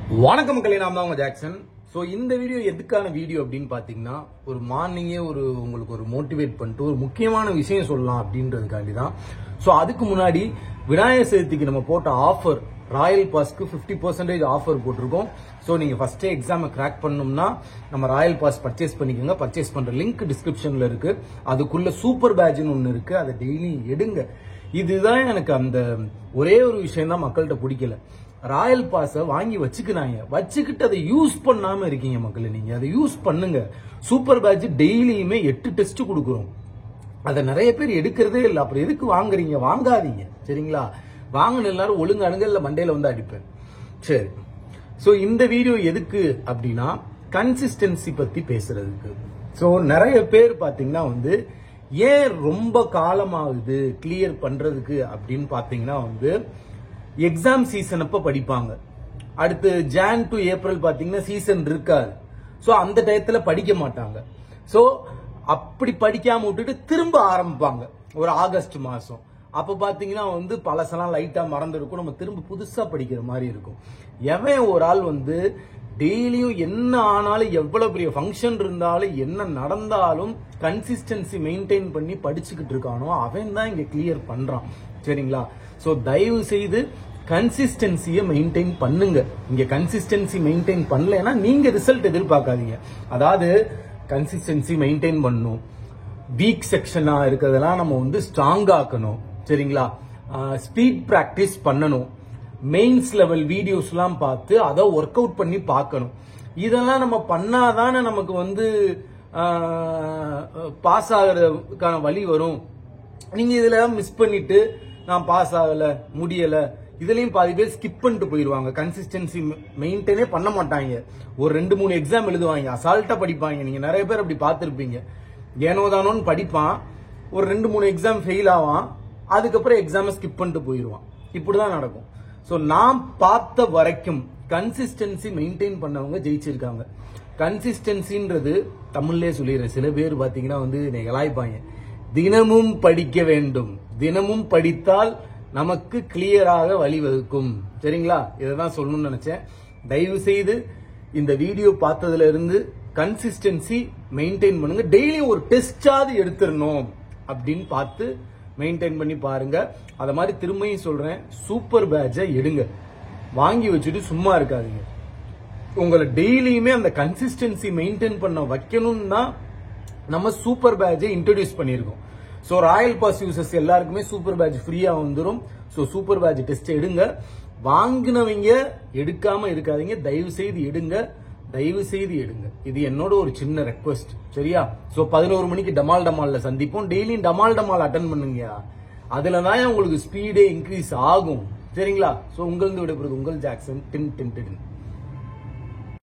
வணக்கம் மக்களே, நான் தான் உங்க ஜாக்சன். ஸோ இந்த வீடியோ எதுக்கான வீடியோ அப்படின்னு பார்த்தீங்கன்னா, ஒரு மார்னிங்கே உங்களுக்கு ஒரு மோட்டிவேட் பண்ணிட்டு ஒரு முக்கியமான விஷயம் சொல்லலாம் அப்படின்றதுக்காண்டி தான். ஸோ அதுக்கு முன்னாடி விநாயகர் சதுர்த்திக்கு நம்ம போட்ட ஆஃபர் ராயல் பாஸ்க்கு 50% ஆஃபர் போட்டிருக்கோம். ஸோ நீங்க ஃபர்ஸ்டே எக்ஸாமை கிராக் பண்ணணும்னா நம்ம ராயல் பாஸ் பர்ச்சேஸ் பண்ணிக்கோங்க. பர்ச்சேஸ் பண்ற லிங்க் டிஸ்கிரிப்ஷன்ல இருக்கு. அதுக்குள்ள சூப்பர் பேட்ஜ்னு ஒன்று இருக்கு, அதை டெய்லி எடுங்க. இதுதான் எனக்கு அந்த ஒரே ஒரு விஷயம் தான் மக்கள்கிட்ட பிடிக்கல. ராயல் பாஸ வாங்கி வச்சுக்கிட்டு அதை யூஸ் பண்ணாம இருக்கீங்க மக்களே. நீங்க அதை யூஸ் பண்ணுங்க. சூப்பர் பேட்ஜ் டெய்லியுமே 8 டெஸ்ட் கொடுக்குறோம். அதை நிறைய பேர் எடுக்கிறதே இல்லை. அப்புறம் எதுக்கு வாங்குறீங்க? வாங்காதீங்க, சரிங்களா? வாங்கின எல்லாரும் ஒழுங்கு அணுங்கல்ல மண்டையில வந்து அடிப்பேன். சரி, சோ இந்த வீடியோ எதுக்கு அப்படின்னா கன்சிஸ்டன்சி பத்தி பேசுறதுக்கு. சோ நிறைய பேர் பாத்தீங்கன்னா வந்து ஏன் ரொம்ப காலமாகுது கிளியர் பண்றதுக்கு அப்படின்னு பாத்தீங்கன்னா வந்து எக்ஸாம் சீசன் அப்ப படிப்பாங்க. அடுத்து ஜான் டு ஏப்ரல் பாத்தீங்கன்னா சீசன் இருக்காது. சோ அந்த டயத்துல படிக்க மாட்டாங்க. சோ அப்படி படிக்காம விட்டுட்டு திரும்ப ஆரம்பிப்பாங்க ஒரு ஆகஸ்ட் மாசம். அப்ப பாத்தீங்கன்னா வந்து பழசெல்லாம் லைட்டா மறந்துருக்கும். நம்ம திரும்ப புதுசா படிக்கிற மாதிரி இருக்கும். எவன் ஒரு ஆள் வந்து டெய்லியும் என்ன ஆனாலும் எவ்வளவு பெரிய ஃபங்க்ஷன் இருந்தாலும் என்ன நடந்தாலும் கன்சிஸ்டன்சி மெயின்டைன் பண்ணி படிச்சுக்கிட்டு இருக்கானோ அவன் தான் இங்க கிளியர் பண்றான், சரிங்களா? சோ தயவு செய்து கன்சிஸ்டன்சியை மெயின்டைன் பண்ணுங்க. இங்க கன்சிஸ்டன்சி மெயின்டைன் பண்ணலன்னா நீங்க ரிசல்ட் எதிர்பார்க்காதீங்க. அதாவது கன்சிஸ்டன்சி மெயின்டைன் பண்ணணும். வீக் செக்ஷனா இருக்கிறதெல்லாம் நம்ம வந்து ஸ்ட்ராங் ஆக்கணும், சரிங்களா? ஸ்பீட் பிராக்டிஸ் பண்ணணும். மெயின்ஸ் லெவல் வீடியோஸ் எல்லாம் பார்த்து அதை ஒர்க் அவுட் பண்ணி பார்க்கணும். இதெல்லாம் நம்ம பண்ணாதானே நமக்கு வந்து பாஸ் ஆகிறதுக்கான வழி வரும். நீங்க இதுல மிஸ் பண்ணிட்டு நான் பாஸ் ஆகல, முடியல, இதுலயும் பாதி பேர் ஸ்கிப் பண்ணிட்டு போயிருவாங்க. கன்சிஸ்டன்சி மெயின்டைனே பண்ண மாட்டாங்க. ஒரு 2-3 எக்ஸாம் எழுதுவாங்க, அசால்ட்டா படிப்பாங்க. நீங்க நிறைய பேர் அப்படி பார்த்திருப்பீங்க. ஏனோதானோன்னு படிப்பான், ஒரு 2-3 எக்ஸாம் ஃபெயில் ஆவான், அதுக்கப்புறம் எக்ஸாம் ஸ்கிப் பண்ணிட்டு போயிருவான். இப்படிதான் நடக்கும். சோ நான் பார்த்த வரைக்கும் கன்சிஸ்டன்சி மெயின்டைன் பண்ணவங்க ஜெயிச்சிருக்காங்க. கன்சிஸ்டன்சின்றது தமிழ்லயே சொல்லிடுறேன். சில பேர் பாத்தீங்கன்னா வந்து எலாய்ப்பாங்க, தினமும் படிக்க வேண்டும், தினமும் படித்தால் நமக்கு கிளியராக வழிவகுக்கும், சரிங்களா? இதைதான் சொல்லணும்னு நினைச்சேன். தயவு செய்து இந்த வீடியோ பார்த்ததுல இருந்து கன்சிஸ்டன்சி மெயின்டைன் பண்ணுங்க. டெய்லி ஒரு டெஸ்டாவது எடுத்துடணும் அப்படின்னு பார்த்து மெயின்டைன் பண்ணி பாருங்க. அத மாதிரி திரும்பியும் சொல்றேன், சூப்பர் பேட்சை எடுங்க. வாங்கி வச்சுட்டு சும்மா இருக்காதீங்க. உங்களை டெய்லியுமே அந்த கன்சிஸ்டன்சி மெயின்டைன் பண்ண வைக்கணும்னு தான் நம்ம சூப்பர் பேட்சை இன்ட்ரோடியூஸ் பண்ணியிருக்கோம். சோ ராயல் பாஸ் யூசர்ஸ் எல்லாருக்குமே சூப்பர் பேட்ச் ஃப்ரீயா வந்துடும். சோ சூப்பர் பேட்ச் டெஸ்ட் எடுங்க. வாங்கினவங்க எடுக்காம இருக்காதீங்க. தயவு செய்து எடுங்க, தயவு செய்து எடுங்க. இது என்னோட ஒரு சின்ன ரெக்வெஸ்ட், சரியா? சோ 11 மணிக்கு டமால்ல சந்திப்போம். டெய்லியும் டமால் அட்டன் பண்ணுங்க. அதுலதான் உங்களுக்கு ஸ்பீடே இன்க்ரீஸ் ஆகும், சரிங்களா? சோ உங்களுக்கு விடைபெறுவது உங்கள் ஜாக்சன். டின் டின் டின்.